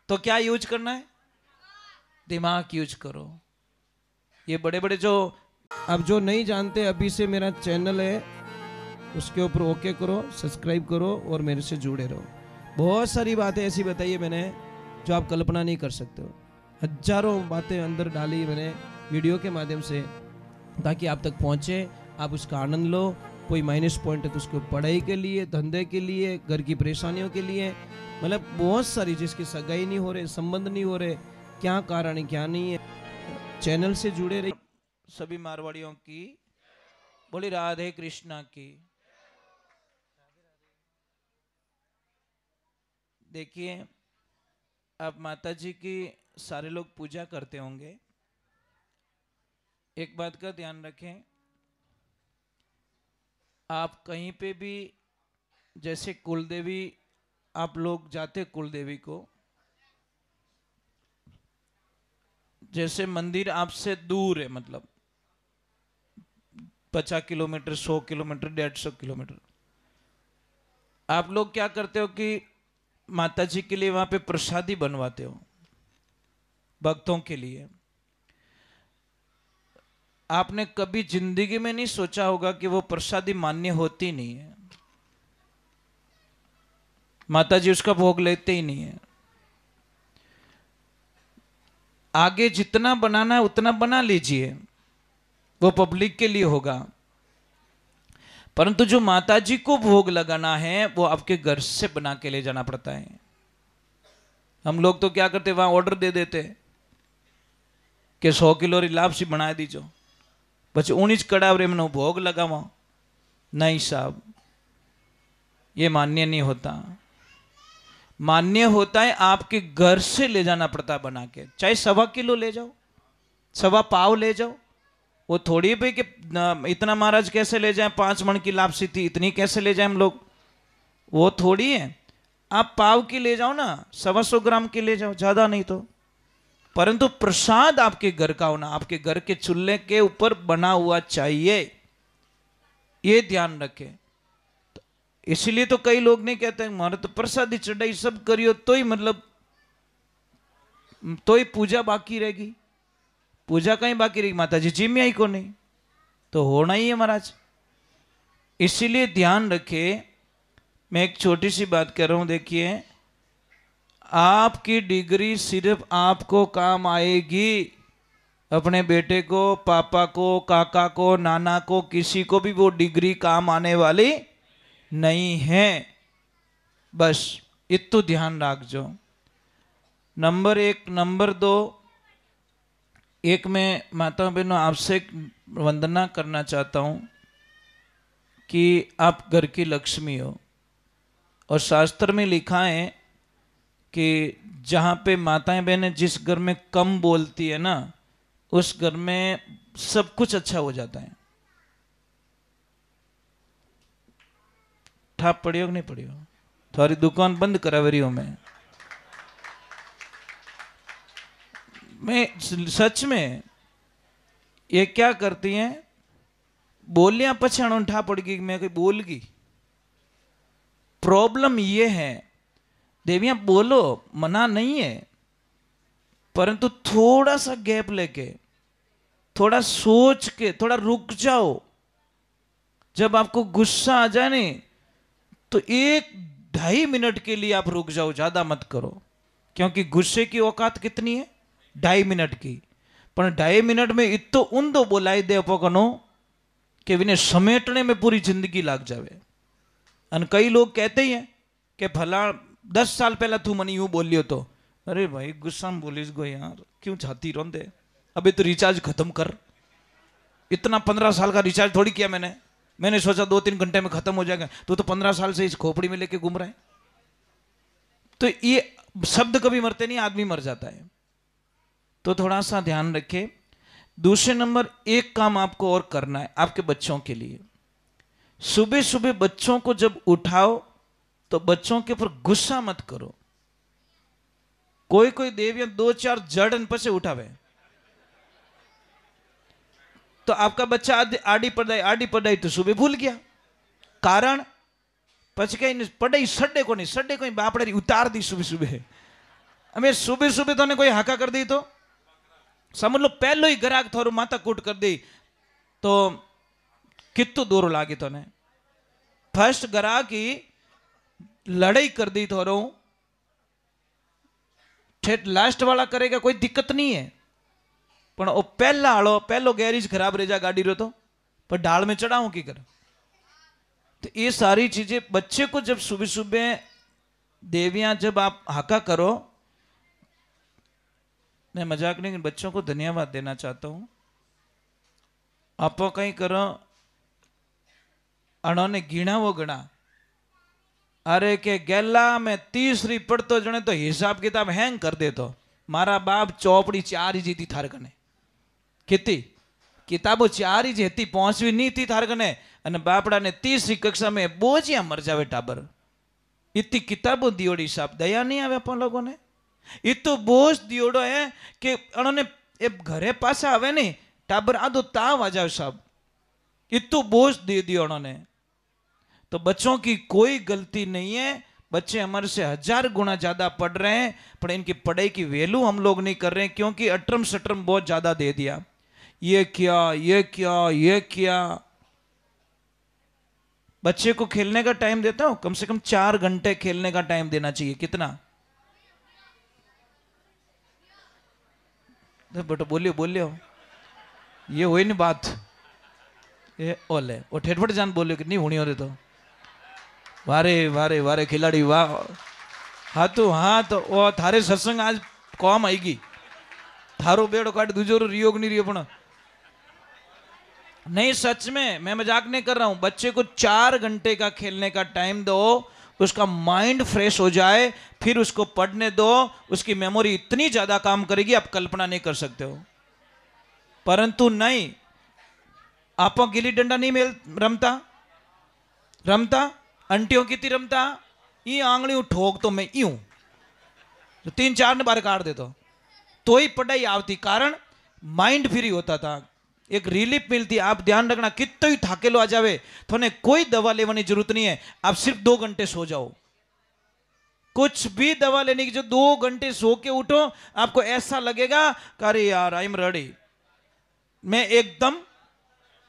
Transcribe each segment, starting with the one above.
तो क्या यूज करना है? दिमाग यूज करो। ये बड़े बड़े जो अब जो नहीं जानते, अभी से मेरा चैनल है उसके ऊपर ओके करो, सब्सक्राइब करो और मेरे से जुड़े रहो। बहुत सारी बातें ऐसी बताई है मैंने जो आप कल्पना नहीं कर सकते हो। हजारों बातें अंदर डाली मैंने वीडियो के माध्यम से, ताकि आप तक पहुंचे, आप उसका आनंद लो। कोई माइनस पॉइंट है तो उसको पढ़ाई के लिए, धंधे के लिए, घर की परेशानियों के लिए, मतलब बहुत सारी, जिसकी सगाई नहीं हो रहे, संबंध नहीं हो रहे, क्या कारण है क्या नहीं है। चैनल से जुड़े रहिए। सभी मारवाड़ियों की बोली राधे कृष्णा की। देखिए, अब माता जी की सारे लोग पूजा करते होंगे। एक बात का ध्यान रखें, आप कहीं पे भी, जैसे कुलदेवी आप लोग जाते कुलदेवी को, जैसे मंदिर आपसे दूर है, मतलब 50 किलोमीटर, 100 किलोमीटर, 150 किलोमीटर, आप लोग क्या करते हो कि माता जी के लिए वहां पे प्रसादी बनवाते हो भक्तों के लिए। आपने कभी जिंदगी में नहीं सोचा होगा कि वो प्रसादी मान्य होती नहीं है, माता जी उसका भोग लेते ही नहीं है। आगे जितना बनाना है उतना बना लीजिए, वो पब्लिक के लिए होगा, परंतु जो माता जी को भोग लगाना है वो आपके घर से बना के ले जाना पड़ता है। हम लोग तो क्या करते, वहां ऑर्डर दे देते कि 100 किलो री लापसी बना दीजो, પછી ઊંચ કડાવરે में भोग लगावा। नहीं साहब, ये मान्य नहीं होता। मान्य होता है आपके घर से ले जाना पड़ता है बना के, चाहे 1.25 किलो ले जाओ, 1.25 पाव ले जाओ। वो थोड़ी भी कि इतना महाराज कैसे ले जाए, 5 मन की लापसी थी, इतनी कैसे ले जाए हम लोग, वो थोड़ी है। आप पाव की ले जाओ ना, 125 ग्राम की ले जाओ, ज्यादा नहीं तो, परंतु प्रसाद आपके घर का होना, आपके घर के चूल्हे के ऊपर बना हुआ चाहिए, ये ध्यान रखें। तो इसलिए तो कई लोग नहीं कहते हमारे तो प्रसादी चढ़ाई सब करियो तो ही, मतलब तो ही पूजा बाकी रहेगी। पूजा कहीं बाकी रहेगी, माता जी जिम्मे आई को नहीं, तो होना ही है महाराज। इसीलिए ध्यान रखें। मैं एक छोटी सी बात कर रहा हूं, देखिए, आपकी डिग्री सिर्फ आपको काम आएगी, अपने बेटे को, पापा को, काका को, नाना को, किसी को भी वो डिग्री काम आने वाली नहीं है। बस इतना ध्यान रखो। नंबर 1। नंबर 2, एक मैं माता बहनों आपसे वंदना करना चाहता हूं कि आप घर की लक्ष्मी हो, और शास्त्र में लिखा है कि जहाँ पे माताएं बहनें जिस घर में कम बोलती है ना, उस घर में सब कुछ अच्छा हो जाता है। ठाप पड़ी हो कि नहीं पड़ी हो? तुम्हारी दुकान बंद करावे रही हूं मैं सच में। ये क्या करती हैं, बोलियां पछाणों ठा पड़ गई, मैं कोई बोल गई। प्रॉब्लम ये है, देवियां बोलो, मना नहीं है, परंतु थोड़ा सा गैप लेके, थोड़ा सोच के, थोड़ा रुक जाओ। जब आपको गुस्सा आ जाए नहीं, तो 1-2.5 मिनट के लिए आप रुक जाओ, ज्यादा मत करो, क्योंकि गुस्से की औकात कितनी है? 2.5 मिनट की। पर 2.5 मिनट में इतो ऊंधो बोलाई दे पकनो कि विने समेटने में पूरी जिंदगी लग जावे। और कई लोग कहते ही हैं कि भला 10 साल पहला तू मनी यूं बोलियो तो, अरे भाई गुस्सा में बोलिस गो यार, क्यों छाती रोंदे, अबे तो रिचार्ज खत्म कर। इतना 15 साल का रिचार्ज थोड़ी किया मैंने सोचा 2-3 घंटे में खत्म हो जाएगा, तो 15 साल से इस खोपड़ी में लेके घूम रहा है। तो ये शब्द कभी मरते नहीं, आदमी मर जाता है। तो थोड़ा सा ध्यान रखें। दूसरे नंबर, एक काम आपको और करना है आपके बच्चों के लिए। सुबह सुबह बच्चों को जब उठाओ तो बच्चों के ऊपर गुस्सा मत करो। कोई देवियां 2-4 जड़न पसे उठावे, तो आपका बच्चा आड़ी पढ़ाई तो सुबह भूल गया। कारण પછી કઈ પડાઈ સડે કોની બાપડે ઉતાર દી સુબહ સુબહ, हमें सुबह सुबह तो कोई हाका कर दी तो समझ लो पहलो ही ग्राहक थोड़ू माथा कूट कर दी तो कितु दूर लागी तो ने फर्स्ट ग्राहक की लड़ाई कर दी थोड़ो ठेठ लास्ट वाला करेगा कोई दिक्कत नहीं है पर वो पहला आलो पहलो गैरेज खराब रह जा गाड़ी रो तो पर ढाल में चढ़ाऊं की कर तो ये सारी चीजें बच्चे को जब सुबह सुबह देवियां जब आप हाका करो मैं मजाक नहीं बच्चों को धन्यवाद देना चाहता हूं आप कहीं करो अणोने गिना वो गणा अरे के गेला में तीसरी पढ़तो जने तो हिसाब किताब हैंग कर दे तो मारा बाप चौपड़ी 4 ही जीती थार कने कितनी किताबों 4 ही जेती पहुंचवी नहीं थी थार कने अने बापड़ा ने तीसरी कक्षा में बोझिया मर जावे टाबर इतनी किताबों दियोड़ी हिसाब दया नहीं आवे अपन लोगों ने इतो बोझ दियोड़ो है कि उन्होंने घरे पासा आवे नहीं टाबर आदो ताव आ जाओ साहब इतो बोझ दे दियो उन्होंने तो बच्चों की कोई गलती नहीं है बच्चे हमारे से 1000 गुना ज्यादा पढ़ रहे हैं पर इनकी पढ़ाई की वैल्यू हम लोग नहीं कर रहे हैं क्योंकि अटरम सटरम बहुत ज्यादा दे दिया ये क्या ये क्या ये क्या बच्चे को खेलने का टाइम देता हूं कम से कम 4 घंटे खेलने का टाइम देना चाहिए कितना बेटा बोलियो ये हुई नहीं बात ये ओले वो ठेठफट जान बोलियो कि नहीं होनी हो रही तो वारे वारे वारे खिलाड़ी वाह हाँ तो वो थारे सत्संग आज कौम आएगी थारो बेड़ो काट दूजो रियोग नहीं रियो पण नहीं सच में मैं मजाक नहीं कर रहा हूं बच्चे को 4 घंटे का खेलने का टाइम दो उसका माइंड फ्रेश हो जाए फिर उसको पढ़ने दो उसकी मेमोरी इतनी ज्यादा काम करेगी आप कल्पना नहीं कर सकते हो परंतु नहीं आप गिल्ली डंडा नहीं रमता अंटियों की थी रमता ये आंगली ठोक तो मैं यूं तो 3-4 ने बार काट देता तो ही पढ़ाई आवती कारण माइंड फ्री होता था एक रिलीफ मिलती आप ध्यान रखना कितना ही थाकेलो आ जावे थोने कोई दवा लेने की जरूरत नहीं है आप सिर्फ 2 घंटे सो जाओ कुछ भी दवा लेने की जो 2 घंटे सो के उठो आपको ऐसा लगेगा अरे यार आई एम रेडी मैं एकदम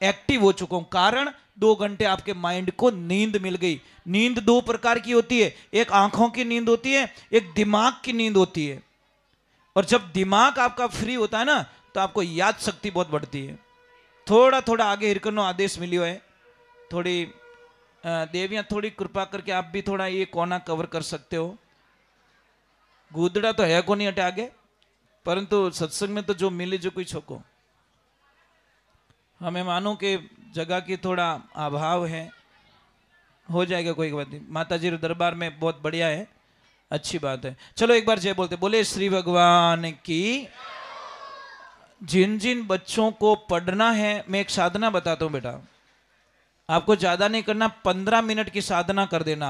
एक्टिव हो चुका हूं कारण 2 घंटे आपके माइंड को नींद मिल गई नींद 2 प्रकार की होती है एक आंखों की नींद होती है एक दिमाग की नींद होती है और जब दिमाग आपका फ्री होता है ना तो आपको याद शक्ति बहुत बढ़ती है थोड़ा थोड़ा आगे हिरकनो आदेश मिलियो है थोड़ी देवियां थोड़ी कृपा करके आप भी थोड़ा ये कोना कवर कर सकते हो गुदड़ा तो है को नहीं हटे आगे परंतु सत्संग में तो जो मिले जो कोई छोको हमें मानो कि जगह की थोड़ा अभाव है हो जाएगा कोई बात नहीं माता जी दरबार में बहुत बढ़िया है अच्छी बात है चलो एक बार जय बोलते बोले श्री भगवान की जिन जिन बच्चों को पढ़ना है मैं एक साधना बताता हूं बेटा आपको ज्यादा नहीं करना 15 मिनट की साधना कर देना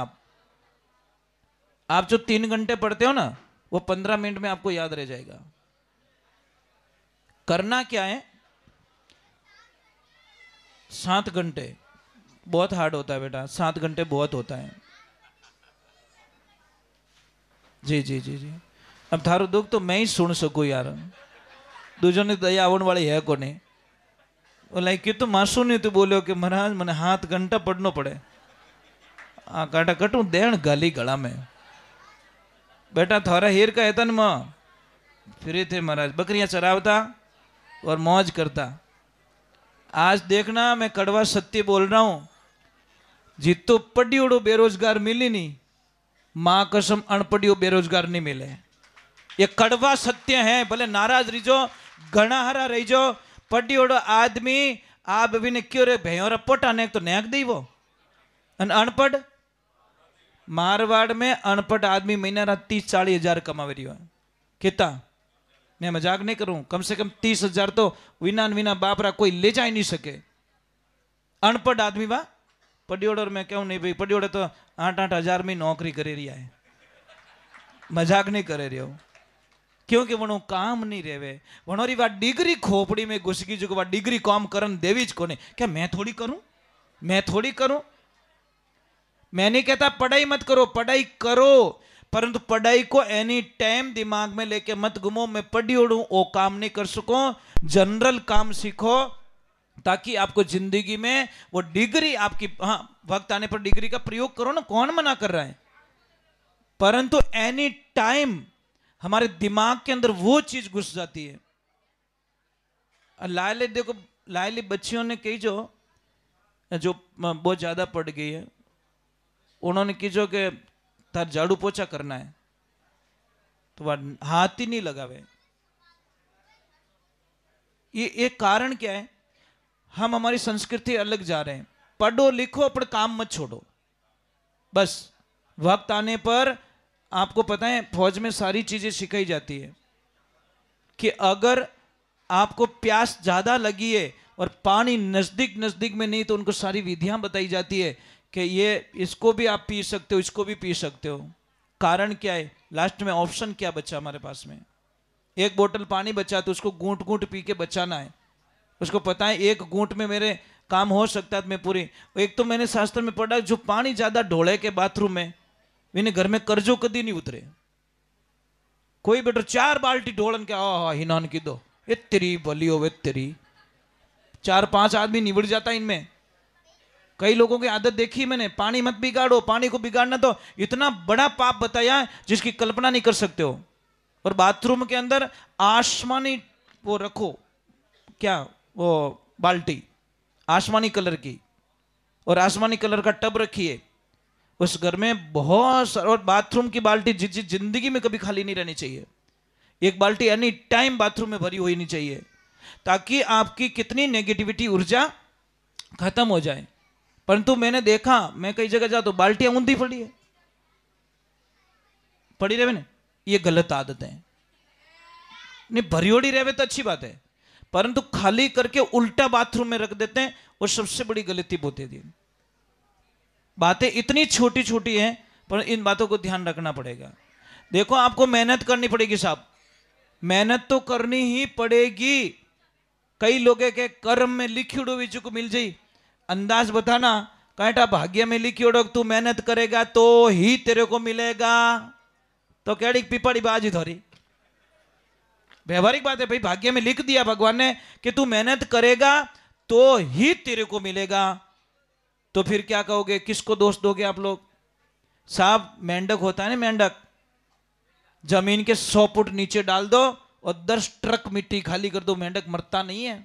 आप जो 3 घंटे पढ़ते हो ना वो 15 मिनट में आपको याद रह जाएगा करना क्या है 7 घंटे बहुत हार्ड होता है बेटा 7 घंटे बहुत होता है जी जी जी जी अब थारो दुख तो मैं ही सुन सकूं यार दूजों ने दया आवण वाली है को नहीं बोला कि तो मासू नहीं तो बोलो कि महाराज मैंने 7 घंटा पढ़ना पड़े आ काटा कटू देण गाली गला में बेटा थारा हीर का है मां फिर थे महाराज बकरियां चरावता और मौज करता आज देखना मैं कड़वा सत्य बोल रहा हूं जितो पढ़ियोड़ो बेरोजगार मिली नहीं मां कसम अनपढ़ियो बेरोजगार नहीं मिले ये कड़वा सत्य है भले नाराज रहीजो घना हरा रहीजो पढ़ियोड़ो आदमी आप भी ने क्यों रे भैया पोटा ने तो नेक दी वो अनपढ़ मारवाड़ में अनपढ़ आदमी महीना 30-40 हजार कमावे रही है कितना मैं मजाक नहीं करूं कम से कम 30,000 तो विना बापरा कोई ले जा ही नहीं सके अनपढ़ आदमी बा पढ़ियोड़ो मैं कहूं नहीं भाई पढ़ियोड़ो तो 8-8 हजार में नौकरी करे रही है मजाक नहीं करे रही हो क्योंकि वनो काम नहीं रेवे वनोरी वा डिग्री खोपड़ी में घुस गई जो डिग्री काम करन देवी ज कोने क्या मैं थोड़ी करूं मैं नहीं कहता पढ़ाई मत करो पढ़ाई करो परंतु पढ़ाई को एनी टाइम दिमाग में लेके मत घूमो, मैं पढ़ी उड़ू वो काम नहीं कर सको। जनरल काम सीखो ताकि आपको जिंदगी में वो डिग्री आपकी, हाँ वक्त आने पर डिग्री का प्रयोग करो ना, कौन मना कर रहा है, परंतु एनी टाइम हमारे दिमाग के अंदर वो चीज घुस जाती है। लायले देखो, लायली बच्चियों ने कही जो बहुत ज्यादा पड़ गई है, उन्होंने की जो कि तार झाड़ू पोछा करना है तो वह हाथ ही नहीं लगावे। ये एक कारण क्या है, हम हमारी संस्कृति अलग जा रहे हैं। पढ़ो लिखो पर काम मत छोड़ो, बस वक्त आने पर आपको पता है फौज में सारी चीजें सिखाई जाती है कि अगर आपको प्यास ज्यादा लगी है और पानी नजदीक नजदीक में नहीं तो उनको सारी विधियां बताई जाती है कि ये इसको भी आप पी सकते हो, इसको भी पी सकते हो। कारण क्या है, लास्ट में ऑप्शन क्या बचा हमारे पास में, एक बोतल पानी बचा तो उसको घूंट घूंट पी के बचाना है। उसको पता है एक घूंट में मेरे काम हो सकता है, मैं पूरी। एक तो मैंने शास्त्र में पढ़ा जो पानी ज्यादा ढोले के बाथरूम में इन्हें घर में कर्जो कदी नहीं उतरे। कोई बेटा 4 बाल्टी ढोलन के हिनान की दो, ये तेरी भली होवे तेरी, 4-5 आदमी निबड़ जाता इनमें। कई लोगों की आदत देखी मैंने, पानी मत बिगाड़ो, पानी को बिगाड़ना तो इतना बड़ा पाप बताया जिसकी कल्पना नहीं कर सकते हो। और बाथरूम के अंदर आसमानी वो रखो, क्या वो बाल्टी आसमानी कलर की, और आसमानी कलर का टब रखिए उस घर में बहुत सारा। और बाथरूम की बाल्टी जिंदगी में कभी खाली नहीं रहनी चाहिए, एक बाल्टी एनी टाइम बाथरूम में भरी हुई नहीं चाहिए, ताकि आपकी कितनी नेगेटिविटी ऊर्जा खत्म हो जाए। परंतु मैंने देखा, मैं कई जगह जाता तो बाल्टियां ऊंधी पड़ी है, पड़ी रहे ना, ये गलत आदत है। नहीं भरियोड़ी रहे तो अच्छी बात है, परंतु खाली करके उल्टा बाथरूम में रख देते हैं, वो सबसे बड़ी गलती होती है। बातें इतनी छोटी छोटी हैं पर इन बातों को ध्यान रखना पड़ेगा। देखो आपको मेहनत करनी पड़ेगी साहब, मेहनत तो करनी ही पड़ेगी। कई लोगों के कर्म में लिखी उड़ो बीजू को मिल जाई, अंदाज बताना कहटा भाग्य में लिखी उड़ो तू मेहनत करेगा तो ही तेरे को मिलेगा, तो केड़ी पीपड़ी बाजी थोड़ी व्यवहारिक बात है भाई। भाग्य में लिख दिया भगवान ने कि तू मेहनत करेगा तो ही तेरे को मिलेगा, तो फिर क्या कहोगे, किसको दोष दोगे आप लोग? साहब मेंढक होता है ना, मेंढक जमीन के 100 फुट नीचे डाल दो और 10 ट्रक मिट्टी खाली कर दो, मेंढक मरता नहीं है।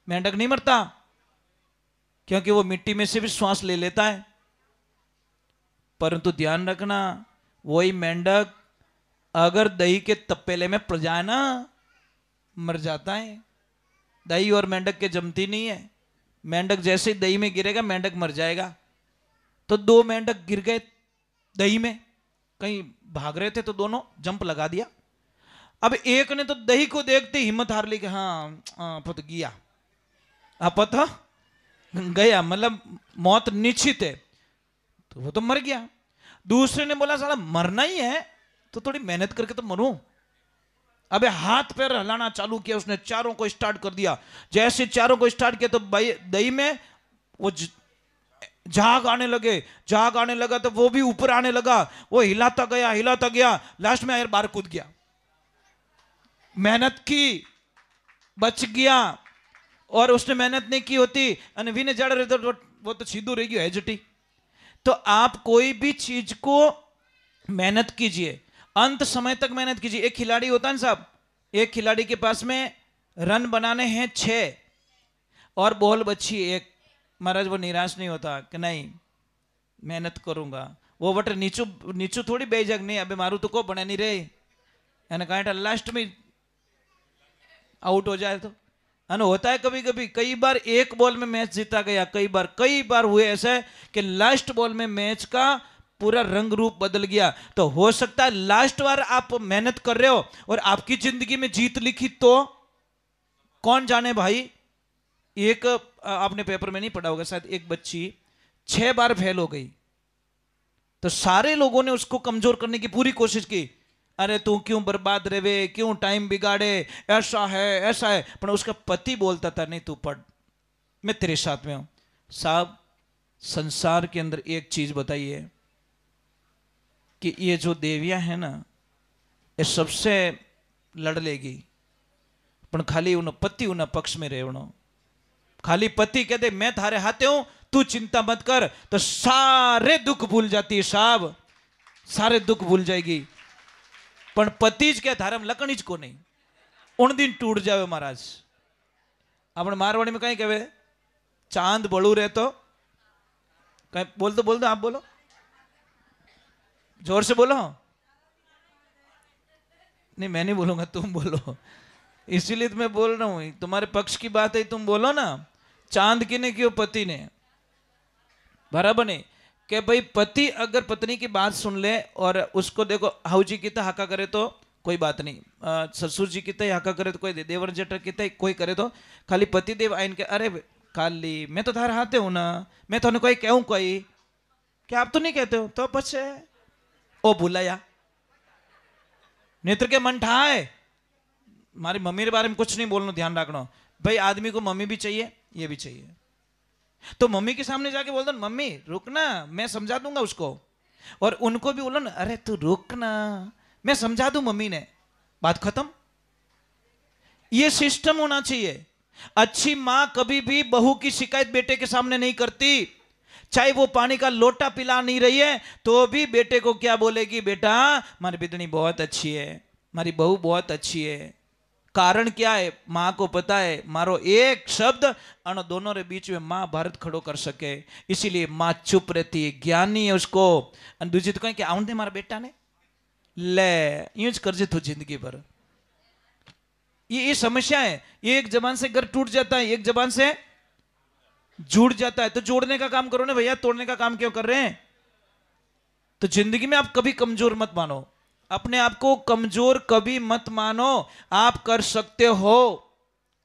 मेंढक नहीं मरता क्योंकि वो मिट्टी में से भी श्वास ले लेता है। परंतु ध्यान रखना, वही मेंढक अगर दही के तपेले में पड़ जाए ना मर जाता है। दही और मेंढक के जमती नहीं है, मेंढक जैसे ही दही में गिरेगा मेंढक मर जाएगा। तो 2 मेंढक गिर गए दही में, कहीं भाग रहे थे तो दोनों जंप लगा दिया। अब एक ने तो दही को देखते हिम्मत हार ली कि हाँ पत गया, पत गया, मतलब मौत निश्चित है, तो वो तो मर गया। दूसरे ने बोला साला मरना ही है तो थोड़ी मेहनत करके तो मरूं। अबे हाथ पैर हिलाना चालू किया उसने, चारों को स्टार्ट कर दिया। जैसे चारों को स्टार्ट किया तो दही में वो झाग आने लगे, झाग आने लगा तो वो भी ऊपर आने लगा, वो हिलाता गया, लास्ट में यार बाहर कूद गया। मेहनत की बच गया, और उसने मेहनत नहीं की होती અને વિને જડ રહે તો वो तो सीधू रह गयो है जटी। तो आप कोई भी चीज को मेहनत कीजिए, अंत समय तक मेहनत कीजिए। एक खिलाड़ी होता है ना साहब, एक खिलाड़ी के पास में रन बनाने हैं 6 और बॉल बची 1, महाराज वो निराश नहीं होता कि नहीं मेहनत करूंगा, वो बटे नीचू थोड़ी बेजग नहीं, अबे मारू तो को बने नहीं रहे, यानी कहा लास्ट में आउट हो जाए तो। अन होता है कभी कभी, कई बार एक बॉल में मैच जीता गया, कई बार हुए ऐसा कि लास्ट बॉल में मैच का पूरा रंग रूप बदल गया। तो हो सकता है लास्ट बार आप मेहनत कर रहे हो और आपकी जिंदगी में जीत लिखी, तो कौन जाने भाई। एक आपने पेपर में नहीं पढ़ा होगा शायद, एक बच्ची 6 बार फेल हो गई, तो सारे लोगों ने उसको कमजोर करने की पूरी कोशिश की, अरे तू क्यों बर्बाद रहे, क्यों टाइम बिगाड़े, ऐसा है। पर उसका पति बोलता था नहीं तू पढ़, मैं तेरे साथ में हूं। साहब संसार के अंदर एक चीज बताइए, कि ये जो देवियां है ना ये सबसे लड़ लेगी, पण खाली उन पति उन पक्ष में रहनो। खाली पति कह दे मैं थारे हाथे हूं, तू चिंता मत कर, तो सारे दुख भूल जाती है साहब, सारे दुख भूल जाएगी। पण पति ज के थारे लकड़ी ज को नहीं, उन दिन टूट जावे महाराज। अपने मारवाड़ी में कहीं कहे चांद बड़ू रहे तो कहीं बोल दो आप बोलो, जोर से बोलो। नहीं मैं नहीं बोलूंगा, तुम बोलो, इसीलिए तो मैं बोल रहा हूं, तुम्हारे पक्ष की बात है, तुम बोलो ना। चांद किने क्यों? पति ने। बराबर नहीं कि भाई पति अगर पत्नी की बात सुन ले और उसको देखो, हाउ जी की हाका करे तो कोई बात नहीं, ससुर जी की हाका करे तो कोई, देवर जेठ की कोई करे तो खाली पति देव आइन के अरे खाली मैं तो थारे हाथे हूं ना, मैं तो कोई कहूं कोई, क्या आप तो नहीं कहते हो? तो पछे ओ भूलाया नेत्र के मन ठाए। हमारी मम्मी के बारे में कुछ नहीं बोलना, ध्यान रखना भाई, आदमी को मम्मी भी चाहिए, ये भी चाहिए। तो मम्मी के सामने जाके बोल दो मम्मी रुकना, मैं समझा दूंगा उसको, और उनको भी बोलो ना अरे तू रुकना, मैं समझा दूं मम्मी ने, बात खत्म। ये सिस्टम होना चाहिए। अच्छी मां कभी भी बहू की शिकायत बेटे के सामने नहीं करती, चाहे वो पानी का लोटा पिला नहीं रही है तो भी बेटे को क्या बोलेगी, बेटा हमारी बिदनी बहुत अच्छी है, हमारी बहू बहुत अच्छी है। कारण क्या है? मां को पता है मारो एक शब्द अन दोनों रे बीच में महाभारत खड़ो कर सके, इसीलिए मां चुप रहती है, ज्ञानी है उसको। दूसरी तो कहें कि आउंदे मारा बेटा ने ले यूं करजे तू जिंदगी भर। ये समस्या है। ये एक जबान से घर टूट जाता है, एक जबान से जुड़ जाता है, तो जोड़ने का काम करो ना भैया, तोड़ने का काम क्यों कर रहे हैं? तो जिंदगी में आप कभी कमजोर मत मानो, अपने आप को कमजोर कभी मत मानो। आप कर सकते हो,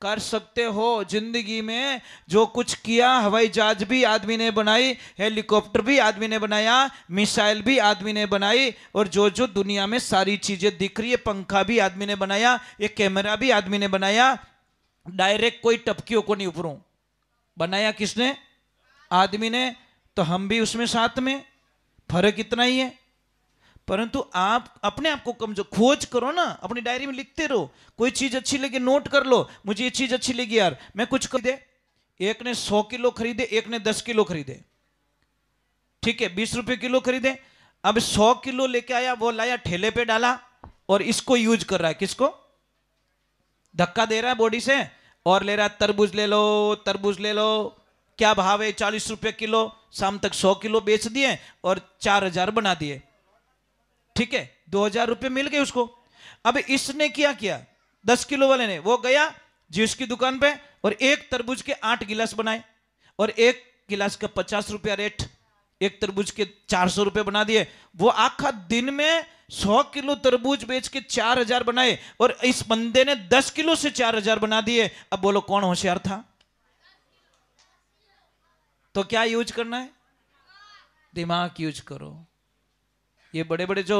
कर सकते हो। जिंदगी में जो कुछ किया, हवाई जहाज भी आदमी ने बनाई, हेलीकॉप्टर भी आदमी ने बनाया, मिसाइल भी आदमी ने बनाई, और जो जो दुनिया में सारी चीजें दिख रही है, पंखा भी आदमी ने बनाया, ये कैमरा भी आदमी ने बनाया। डायरेक्ट कोई टपकियों को नहीं ऊपरों बनाया, किसने? आदमी ने। तो हम भी उसमें साथ में, फर्क इतना ही है। परंतु आप अपने आप को कमजोर, खोज करो ना, अपनी डायरी में लिखते रहो। कोई चीज अच्छी लगे नोट कर लो, मुझे ये चीज अच्छी लगी यार, मैं कुछ खरीदे, एक ने 100 किलो खरीदे, एक ने 10 किलो खरीदे, ठीक है 20 रुपए किलो खरीदे। अब 100 किलो लेके आया, वो लाया ठेले पे डाला और इसको यूज कर रहा है, किसको? धक्का दे रहा है बॉडी से, और ले रहा है तरबूज ले लो, तरबूज ले लो, क्या भाव है? 40 रुपए किलो। शाम तक 100 किलो बेच दिए और 4000 बना दिए, ठीक है 2000 रुपए मिल गए उसको। अब इसने क्या किया, 10 किलो वाले ने, वो गया जूस की दुकान पे और एक तरबूज के 8 गिलास बनाए, और एक गिलास का 50 रुपया रेट, एक तरबूज के 400 रुपए बना दिए। वो आखा दिन में 100 किलो तरबूज बेच के 4000 बनाए, और इस बंदे ने 10 किलो से 4000 बना दिए। अब बोलो कौन होशियार था? तो क्या यूज करना है? दिमाग यूज करो। ये बड़े बड़े जो,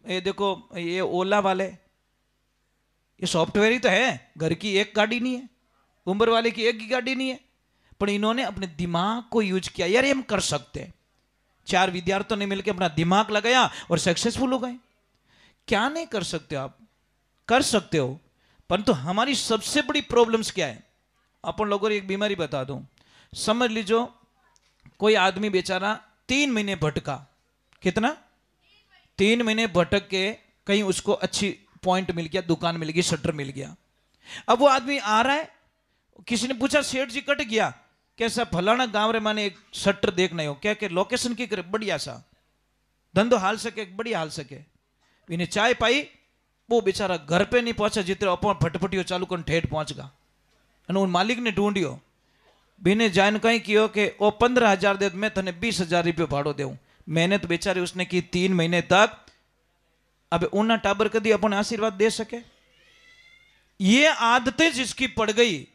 ये देखो ये ओला वाले, ये सॉफ्टवेयर ही तो है, घर की एक गाड़ी नहीं है, उम्र वाले की एक ही गाड़ी नहीं है, पर इन्होंने अपने दिमाग को यूज किया, यार ये हम कर सकते हैं। 4 विद्यार्थियों ने मिलकर अपना दिमाग लगाया और सक्सेसफुल हो गए। क्या नहीं कर सकते आप? कर सकते हो। परंतु हमारी सबसे बड़ी प्रॉब्लम्स क्या है? अपन लोगों को एक बीमारी बता दूं, समझ लीजिए कोई आदमी बेचारा 3 महीने भटका, कितना? 3 महीने भटक के कहीं उसको अच्छी पॉइंट मिल गया, दुकान मिल गई, शटर मिल गया। अब वो आदमी आ रहा है, किसी ने पूछा सेठ जी कट गया कैसा? फलाना गांव रे माने एक शटर देखना हो क्या, के लोकेशन की करे बढ़िया सा धंधो हाल सके, बढ़िया हाल सके। इन्हें चाय पाई, वो बेचारा घर पे नहीं पहुंचा जितने अपन फटफटियो चालू कर ठेठ पहुंच गया, उन मालिक ने ढूंढियो, बिने जान कहीं कियो कि वो 15,000 दे, मैं तने 20,000 रुपये भाड़ो देऊं। मेहनत बेचारी उसने की 3 महीने तक। अब ऊना टाबर कदी अपन आशीर्वाद दे सके? ये आदतें जिसकी पड़ गई,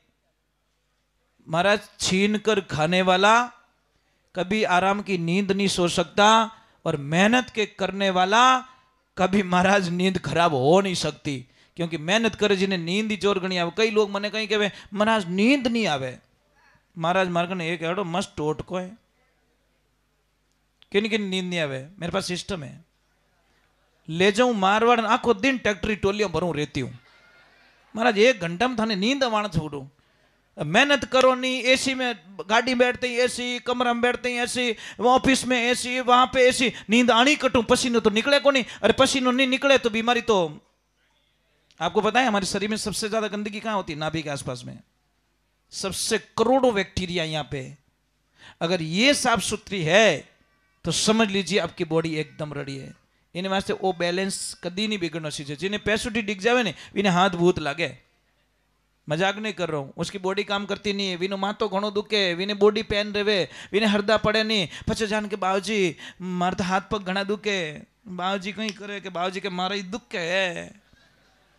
महाराज छीन कर खाने वाला कभी आराम की नींद नहीं सो सकता, और मेहनत के करने वाला कभी महाराज नींद खराब हो नहीं सकती, क्योंकि मेहनत करे जिन्हें नींद ही जोर गणी आवे। कई लोग मने कहीं कहे महाराज नींद नहीं आवे, महाराज मार्ग ने एक एडो मस्त टोटको है, किन किन नींद नहीं आवे, मेरे पास सिस्टम है। ले जाऊं मारवाड़, आखो दिन ट्रैक्टरी टोलियों भरूं रहती हूँ। महाराज 1 घंटा में थाने नींद आवाना छोड़ू, मेहनत करो नहीं, एसी में गाड़ी बैठते ही एसी, कमरा में बैठते ही एसी, ऑफिस में एसी, वहां पे एसी, नींद आनी कटू, पसीनो तो निकले को नहीं। अरे पसीनो नहीं निकले तो बीमारी तो, आपको पता है हमारे शरीर में सबसे ज्यादा गंदगी कहां होती है? नाभि के आसपास में, सबसे करोड़ों बैक्टीरिया यहाँ पे। अगर ये साफ सुथरी है तो समझ लीजिए आपकी बॉडी एकदम रेडी है। इन वास्ते वो बैलेंस कदी नहीं बिगड़ना चाहिए। जिन्हें पैसोटी डिग जावे ने इन्हें हाथ भूत लागे, मजाक नहीं कर रहा हूँ, उसकी बॉडी काम करती नहीं है, विनो मातो घणो दुखे, विने बॉडी पेन रहे, विने हरदा पड़े नहीं, पचे जान के बाबूजी मारे तो हाथ पग घना दुखे, बाबूजी कहीं करे कि बाबूजी के मारा ही दुख है,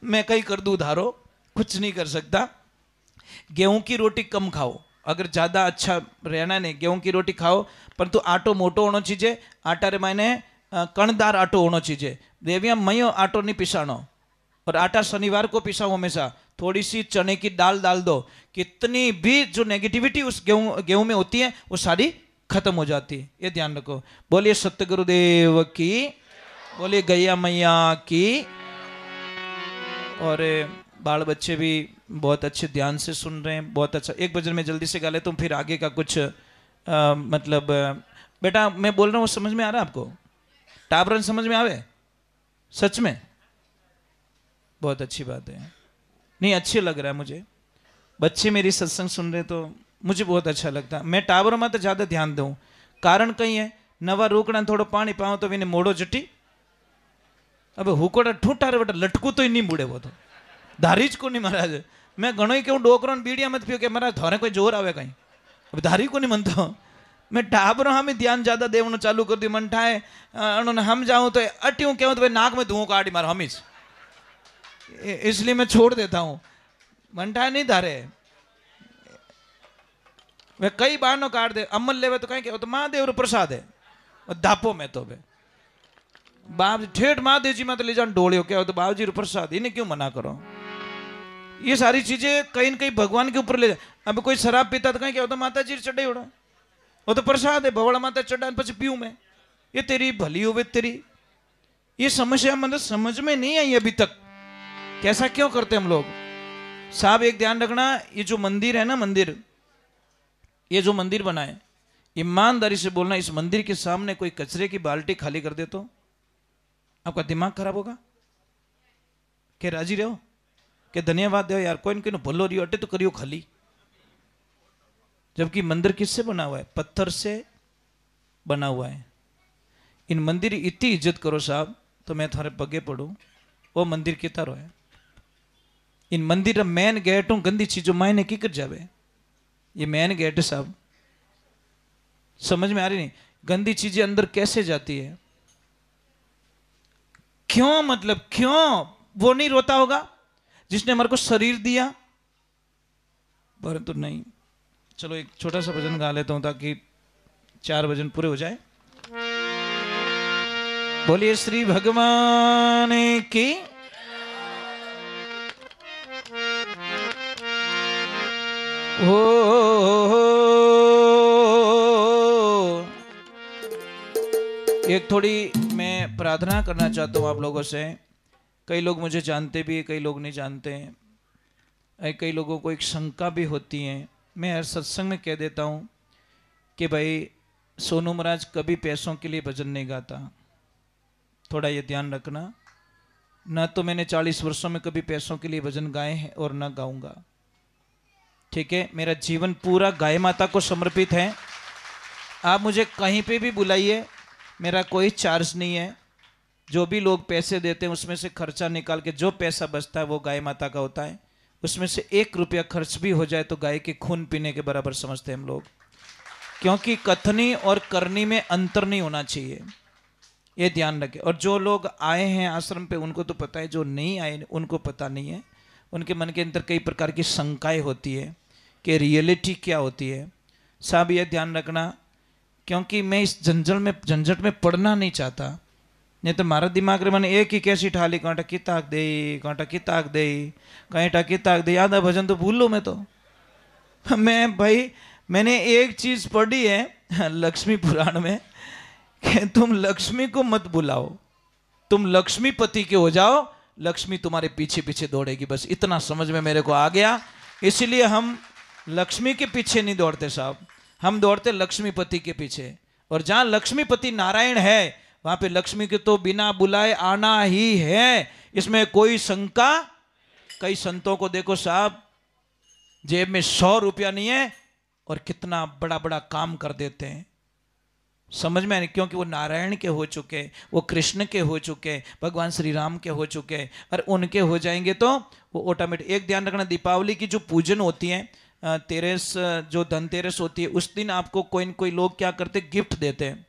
मैं कहीं कर दूं धारो, कुछ नहीं कर सकता। गेहूं की रोटी कम खाओ, अगर ज़्यादा अच्छा रहना नहीं गेहूं की रोटी खाओ, परंतु आटो मोटो होना चाहिए, आटा रे मायने कणदार आटो होना चाहिए। देविया मयो आटो नहीं पिसानो, और आटा शनिवार को पिसाओ हमेशा, थोड़ी सी चने की दाल डाल दो, कितनी भी जो नेगेटिविटी उस गेहूं में होती है वो सारी खत्म हो जाती है, ये ध्यान रखो। बोलिए सत्य गुरुदेव की, बोलिए गैया मैया की। और बाल बच्चे भी बहुत अच्छे ध्यान से सुन रहे हैं, बहुत अच्छा। एक भजन में जल्दी से गा ले तुम, फिर आगे का कुछ मतलब बेटा मैं बोल रहा हूँ समझ में आ रहा है आपको? टाबरन समझ में आवे? सच में बहुत अच्छी बात है, नहीं अच्छी लग रहा है मुझे, बच्चे मेरी सत्संग सुन रहे तो मुझे बहुत अच्छा लगता है। मैं टावर में तो ज़्यादा ध्यान दूँ, कारण कहीं है नवा रोकड़ा थोड़ा पानी पाओ तो विने मोड़ो जटी, अब हुकोड़ा ठूटा रे बेटा लटकू तो ही नहीं मुड़े, वो तो धारीज को नहीं महाराज। मैं घणो ही कहूँ डोकरो बीड़िया मत पियो कि महाराज थोड़े कोई जोर आवे कहीं, अब धारी को नहीं मनता हूँ मैं। टाबरों हमें ध्यान ज़्यादा देवनो चालू कर दी, मन ठाए उन्होंने हम जाऊँ तो अट्यूँ कहूँ तो भाई नाक में धुओं काटी मारो हमीज, इसलिए मैं छोड़ देता हूँ। मंठाए नहीं धारे वे कई बार काट दे, अमल लेवे तो कहीं तो महादेव रो प्रसाद है, धापो में तो बाप ठेठ महादेव जी में तो ले जान डोलियो क्या हो तो बाबू जी रो प्रसाद, इन्हें क्यों मना करो? ये सारी चीजें कहीं न कहीं भगवान के ऊपर ले जा। अब कोई शराब पीता तो कहीं क्या होता माता जी चढ़े उड़ा, वो तो प्रसाद है, भवड़ा माता चढ़ा पीछे पीऊ मैं, ये तेरी भली हो तेरी। ये समस्या मतलब समझ में नहीं आई अभी तक, कैसा क्यों करते हम लोग? साहब एक ध्यान रखना, ये जो मंदिर है ना, मंदिर ये जो मंदिर बना है, ईमानदारी से बोलना, इस मंदिर के सामने कोई कचरे की बाल्टी खाली कर दे तो आपका दिमाग खराब होगा? क्या राजी रहो कि धन्यवाद दो यार, कोई न कोई भलो रियो अटे तो करियो खाली। जबकि मंदिर किससे बना हुआ है? पत्थर से बना हुआ है। इन मंदिर इतनी इज्जत करो साहब, तो मैं थारे पगे पड़ू, वो मंदिर की तरह है। इन मंदिर मेन गेट हूं गंदी चीजों मायने की कर जावे, ये मेन गेट है साहब, समझ में आ रही नहीं? गंदी चीजें अंदर कैसे जाती है? क्यों मतलब क्यों वो नहीं रोता होगा जिसने हमारे को शरीर दिया? परंतु नहीं। चलो एक छोटा सा भजन गा लेता हूं ताकि 4 भजन पूरे हो जाए। बोलिए श्री भगवान की। एक थोड़ी मैं प्रार्थना करना चाहता हूँ आप लोगों से। कई लोग मुझे जानते भी हैं, कई लोग नहीं जानते हैं, कई लोगों को एक शंका भी होती है। मैं हर सत्संग में कह देता हूँ कि भाई सोनू महाराज कभी पैसों के लिए भजन नहीं गाता, थोड़ा ये ध्यान रखना। ना तो मैंने 40 वर्षों में कभी पैसों के लिए भजन गाए हैं और ना गाऊंगा, ठीक है? मेरा जीवन पूरा गाय माता को समर्पित है। आप मुझे कहीं पे भी बुलाइए, मेरा कोई चार्ज नहीं है। जो भी लोग पैसे देते हैं उसमें से खर्चा निकाल के जो पैसा बचता है वो गाय माता का होता है। उसमें से 1 रुपया खर्च भी हो जाए तो गाय के खून पीने के बराबर समझते हैं हम लोग, क्योंकि कथनी और करनी में अंतर नहीं होना चाहिए, ये ध्यान रखें। और जो लोग आए हैं आश्रम पे उनको तो पता है, जो नहीं आए उनको पता नहीं है। उनके मन के अंदर कई प्रकार की शंकाएं होती है कि रियलिटी क्या होती है। साहब ये ध्यान रखना, क्योंकि मैं इस झंझट में पढ़ना नहीं चाहता। नहीं तो मारा दिमाग रे मैंने एक ही कैसी ठाली, कांटा की ताक दे, कांटा की ताक दे, कांटा की ताक दे, आधा भजन तो भूल लो। मैं तो मैं भाई मैंने एक चीज पढ़ी है लक्ष्मी पुराण में कि तुम लक्ष्मी को मत बुलाओ, तुम लक्ष्मीपति के हो जाओ, लक्ष्मी तुम्हारे पीछे पीछे दौड़ेगी। बस इतना समझ में मेरे को आ गया। इसलिए हम लक्ष्मी के पीछे नहीं दौड़ते साहब, हम दौड़ते लक्ष्मीपति के पीछे। और जहां लक्ष्मीपति नारायण है वहां पे लक्ष्मी के तो बिना बुलाए आना ही है, इसमें कोई शंका। कई संतों को देखो साहब, जेब में 100 रुपया नहीं है और कितना बड़ा बड़ा काम कर देते हैं। समझ में नहीं, क्योंकि वो नारायण के हो चुके, वो कृष्ण के हो चुके, भगवान श्री राम के हो चुके। और उनके हो जाएंगे तो वो ऑटोमेटिक। एक ध्यान रखना, दीपावली की जो पूजन होती है, तेरस, जो धनतेरस होती है, उस दिन आपको कोई लोग क्या करते, गिफ्ट देते हैं।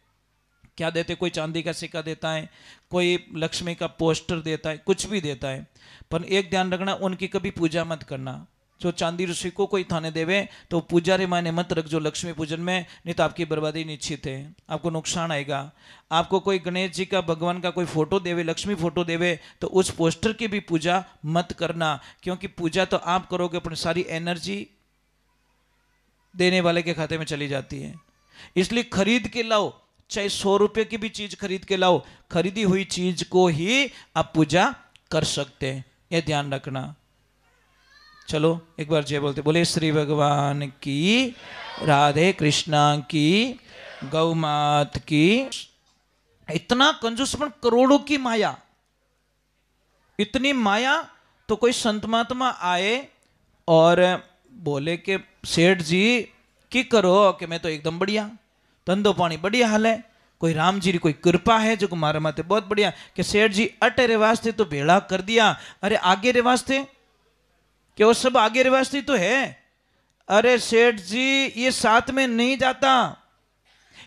क्या देते? कोई चांदी का सिक्का देता है, कोई लक्ष्मी का पोस्टर देता है, कुछ भी देता है। पर एक ध्यान रखना, उनकी कभी पूजा मत करना। जो चांदी ऋषि को कोई थाने देवे तो पूजा रे माने मत रख जो लक्ष्मी पूजन में, नहीं तो आपकी बर्बादी निश्चित है, आपको नुकसान आएगा। आपको कोई गणेश जी का, भगवान का कोई फोटो देवे, लक्ष्मी फोटो देवे, तो उस पोस्टर की भी पूजा मत करना, क्योंकि पूजा तो आप करोगे, अपनी सारी एनर्जी देने वाले के खाते में चली जाती है। इसलिए खरीद के लाओ, चाहे 100 रुपये की भी चीज खरीद के लाओ, खरीदी हुई चीज को ही आप पूजा कर सकते हैं, ये ध्यान रखना। चलो एक बार जय बोलते, बोले श्री भगवान की, राधे कृष्णा की, गौ मात की। इतना कंजूसपन, करोड़ों की माया, इतनी माया। तो कोई संत महात्मा आए और बोले कि सेठ जी की करो, कि मैं तो एकदम बढ़िया, धंधो पानी बढ़िया हाल है, कोई राम जी की कोई कृपा है जो मारे माते बहुत बढ़िया। कि सेठ जी अटे रे वास्ते तो भेड़ा कर दिया, अरे आगे रे वास्ते, कि वो सब आगे रे वास्ते तो है। अरे सेठ जी ये साथ में नहीं जाता,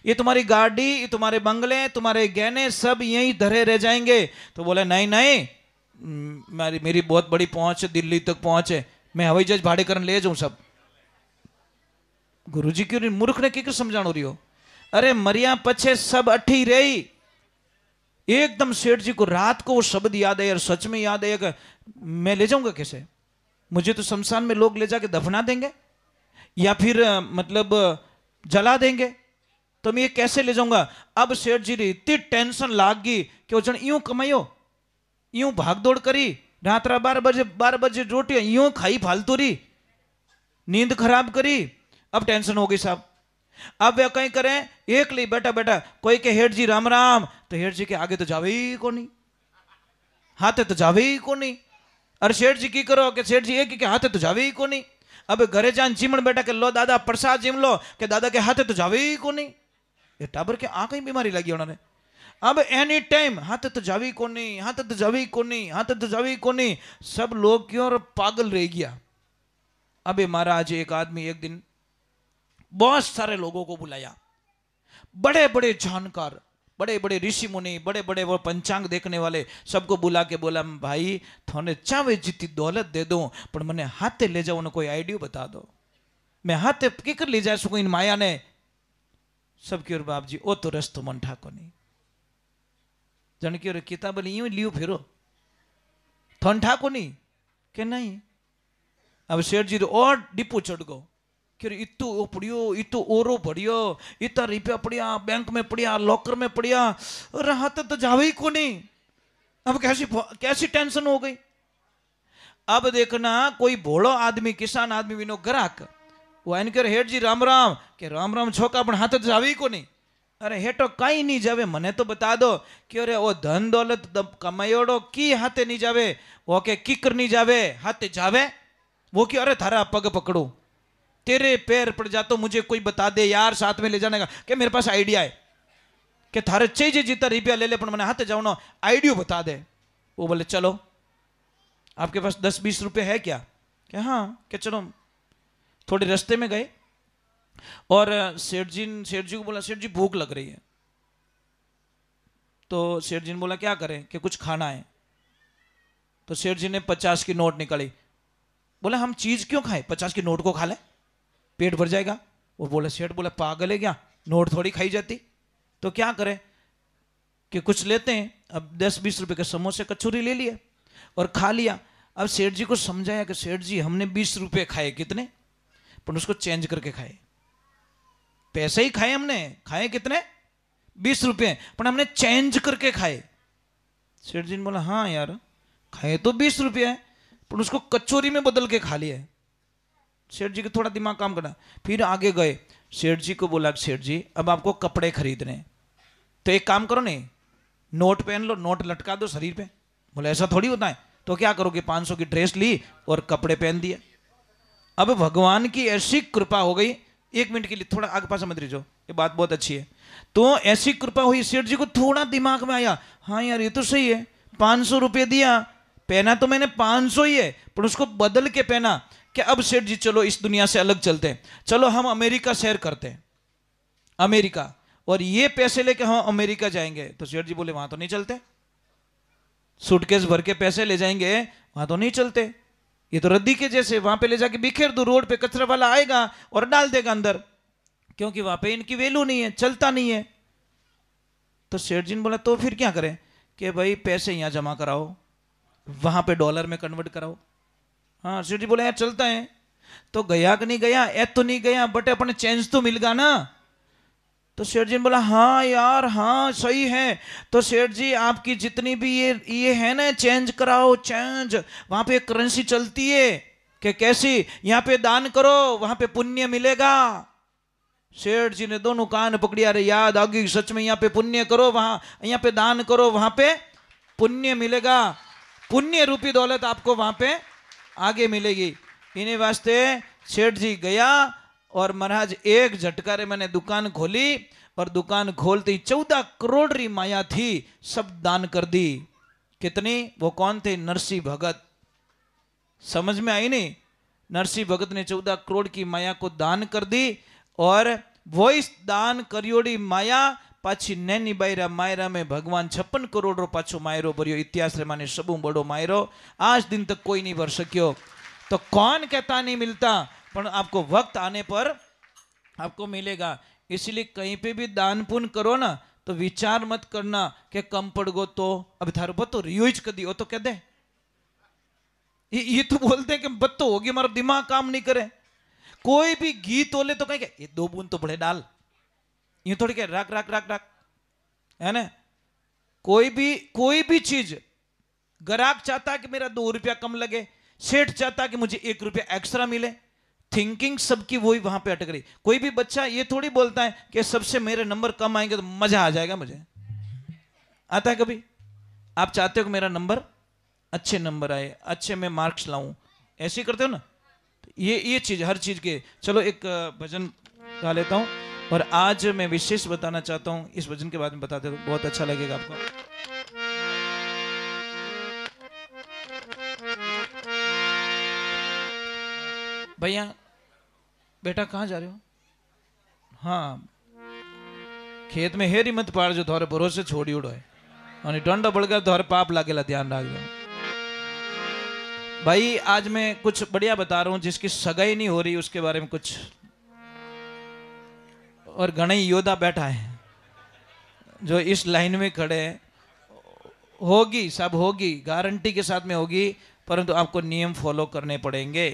ये तुम्हारी गाड़ी, ये तुम्हारे बंगले, तुम्हारे गहने सब यहीं धरे रह जाएंगे। तो बोले नहीं नहीं, मेरी बहुत बड़ी पहुंच है, दिल्ली तक पहुंच है, मैं हवाई जहाज भाड़े करने ले जाऊं सब। गुरुजी क्यों मूर्ख ने क्यों समझाणो रही हो? अरे मरिया पछे सब अठी रही। एकदम सेठ जी को रात को वो शब्द याद है, और सच में याद है कि मैं ले जाऊंगा कैसे? मुझे तो शमशान में लोग ले जाके दफना देंगे या फिर मतलब जला देंगे, तो मैं ये कैसे ले जाऊंगा? अब सेठ जी ने इतनी टेंशन लाग गई कि वो जन यूं कमायो, यूं भाग दौड़ करी, रात 12 बजे रोटी यूं खाई फालतू रही, नींद खराब करी। अब टेंशन हो गई साहब। अब वे कहीं करें, एक ली बैठा बैठा कोई के हेठ जी राम राम, तो हेठ जी के आगे तो जावे ही को नहीं, हाथे तो जावे ही को नहीं। अरे सेठ जी की करो, कि सेठ जी एक के हाथे तो जावे ही को नहीं। अब घरे जान चिमण बैठा के लो दादा प्रसाद जिम लो, के दादा के हाथे तो जावे ही को नहीं। ये टाबर के आ कहीं बीमारी लगी उन्होंने। अब एनी टाइम हाथे तो जावी को नहीं, हाथे तो जावी को नहीं, हाथे तो जावी को नहीं। सब लोग क्यों और पागल रह गया। अबे महाराज एक आदमी एक दिन बहुत सारे लोगों को बुलाया, बड़े बड़े जानकार, बड़े बड़े ऋषि मुनि, बड़े बड़े वो पंचांग देखने वाले, सबको बुला के बोला भाई थोने चावे जितनी दौलत दे दो, पर मैंने हाथे ले जाओ, कोई आइडिया बता दो, मैं हाथे की कर ले जा सकूं इन माया ने। सबकी ओर बाप जी ओ तो रस्तो मन ठाको नहीं, जन की ओर किताब यूं लियो फिरो थन ठाको नहीं के नहीं। अब सेठ जी और डिपो चढ़ गो, इतु ओ पड़ियो, इतु ओरो पड़ियो, इतना रुपया पड़िया बैंक में पड़िया, लॉकर में पड़िया, और हाथ तो जावे ही को नहीं। अब कैसी टेंशन हो गई। अब देखना कोई भोलो आदमी, किसान आदमी विनो ग्राहक, वो इनके हेठ जी राम राम, के राम राम छोका पण हाथ तो जावे ही को नहीं। अरे हेठो कहीं नहीं जावे, मने तो बता दो कि अरे वो धन दौलत कमायोड़ो की हाथे नहीं जावे, वो के किकर नहीं जावे हाथे जावे। वो कि अरे थारा पग पकड़ो, तेरे पैर पड़ जा तो मुझे कोई बता दे यार साथ में ले जाने का, कि मेरे पास आइडिया है, कि थारे चाहिए जितना रुपया ले ले पर मैंने हाथ जाओ ना, आइडिया बता दे। वो बोले चलो आपके पास 10-20 रुपये है क्या? कि हाँ, कि चलो। थोड़े रास्ते में गए और सेठ जी को बोला सेठ जी भूख लग रही है। तो सेठ जी ने बोला क्या करें, कि कुछ खाना है। तो सेठ जी ने 50 की नोट निकाली, बोला हम चीज क्यों खाएं, 50 की नोट को खा ले, पेट भर जाएगा। वो बोला सेठ बोला पागल है क्या, नोट थोड़ी खाई जाती। तो क्या करें कि कुछ लेते हैं। अब 10-20 रुपए के समोसे कचौरी ले लिए और खा लिया। अब सेठ जी को समझाया कि सेठ जी हमने 20 रुपए खाए, कितने, पर उसको चेंज करके खाए, पैसे ही खाए हमने, खाए कितने 20 रुपए, पर हमने चेंज करके खाए। सेठ जी ने बोला हाँ यार खाए तो 20 रुपया है, पर उसको कचौरी में बदल के खा लिया है। सेठ जी को थोड़ा दिमाग काम करना। फिर आगे गए, सेठ जी को बोला सेठ जी अब आपको कपड़े खरीदने हैं, तो एक काम करो नहीं, नोट पहन लो, नोट लटका दो शरीर पे। बोले ऐसा थोड़ी होता है, तो क्या करोगे, 500 की ड्रेस ली और कपड़े पहन दिए। अब भगवान की ऐसी कृपा हो गई, 1 मिनट के लिए थोड़ा आगे पास मत रहिए, ये बात बहुत अच्छी है। तो ऐसी कृपा हुई, सेठ जी को थोड़ा दिमाग में आया, हाँ यार ये तो सही है, 500 रुपये दिया, पहना तो मैंने 500 ही है, पर उसको बदल के पहना कि अब सेठ जी चलो इस दुनिया से अलग चलते हैं, चलो हम अमेरिका सैर करते हैं, अमेरिका, और ये पैसे लेके हम अमेरिका जाएंगे। तो सेठ जी बोले वहां तो नहीं चलते, सूटकेस भर के पैसे ले जाएंगे, वहां तो नहीं चलते, ये तो रद्दी के जैसे, वहां पे ले जाके बिखेर दो, रोड पे कचरा वाला आएगा और डाल देगा अंदर, क्योंकि वहां पे इनकी वैल्यू नहीं है, चलता नहीं है। तो सेठ जी ने बोला तो फिर क्या करें, कि भाई पैसे यहां जमा कराओ, वहां पे डॉलर में कन्वर्ट कराओ। हाँ सेठ जी बोले यार चलता है। तो गया कि नहीं गया, ऐ तो नहीं गया, बट अपने चेंज तो मिल गया ना। तो सेठ जी ने बोला हाँ यार हाँ सही है, तो सेठ जी आपकी जितनी भी ये है ना, चेंज कराओ, चेंज, वहां पे करेंसी चलती है कि कैसी, यहां पे दान करो वहां पे पुण्य मिलेगा। सेठ जी ने दोनों कान पकड़ी, अरे याद आ गई, सच में यहाँ पे पुण्य करो, वहां यहाँ पे दान करो, वहां पे पुण्य मिलेगा, पुण्य रूपी दौलत आपको वहां पे आगे मिलेगी। इन्हीं वास्ते सेठ जी गया और महाराज एक झटकारे मैंने दुकान खोली, और दुकान खोलते ही 14 करोड़ री माया थी, सब दान कर दी। कितनी, वो कौन थे, नरसिंह भगत। समझ में आई नहीं, नरसिंह भगत ने 14 करोड़ की माया को दान कर दी, और वो इस दान करियोड़ी माया पाछी नैनी बायरा मायरा में भगवान 56 करोड़ रो पाछो मायरो भरियो, इतिहास रे माने सबू बड़ो मायरो, आज दिन तक कोई नहीं भर सकियो। तो कौन कहता नहीं मिलता, पर आपको वक्त आने पर आपको मिलेगा। इसलिए कहीं पे भी दान पुण्य करो ना, तो विचार मत करना कि कम पड़ गो, तो अब थारो बत्तो रियोज कर दियो तो कह दे, ये तो बोलते हैं कि बत्तो होगी, हमारा दिमाग काम नहीं करे। कोई भी घी तोले तो कहेंगे ये 2 बूंद तो बड़े डाल, ये थोड़ी क्या रख रख रख रख, है ना। कोई भी चीज, ग्राहक चाहता है कि मेरा 2 रुपया कम लगे, सेठ चाहता है कि मुझे 1 रुपया एक्स्ट्रा मिले, थिंकिंग सबकी वही वहां पे अटक रही। कोई भी बच्चा ये थोड़ी बोलता है कि सबसे मेरे नंबर कम आएंगे तो मजा आ जाएगा मुझे, आता है कभी? आप चाहते हो कि मेरा नंबर अच्छे नंबर आए, अच्छे मैं मार्क्स लाऊं, ऐसे ही करते हो ना। ये चीज हर चीज के। चलो एक भजन गा लेता हूं, और आज मैं विशेष बताना चाहता हूं, इस भजन के बाद में बताते तो बहुत अच्छा लगेगा आपको। भैया बेटा कहाँ जा रहे हो? हाँ खेत में हेरी मत पाड़ जो थोड़े भरोसे छोड़ी उड़ो है, और डंडा बढ़ गया थोड़े पाप लागेला, ध्यान रख दो भाई। आज मैं कुछ बढ़िया बता रहा हूं, जिसकी सगाई नहीं हो रही उसके बारे में कुछ, और घने योद्धा बैठा है जो इस लाइन में खड़े हैं, होगी सब होगी, गारंटी के साथ में होगी, परंतु आपको नियम फॉलो करने पड़ेंगे।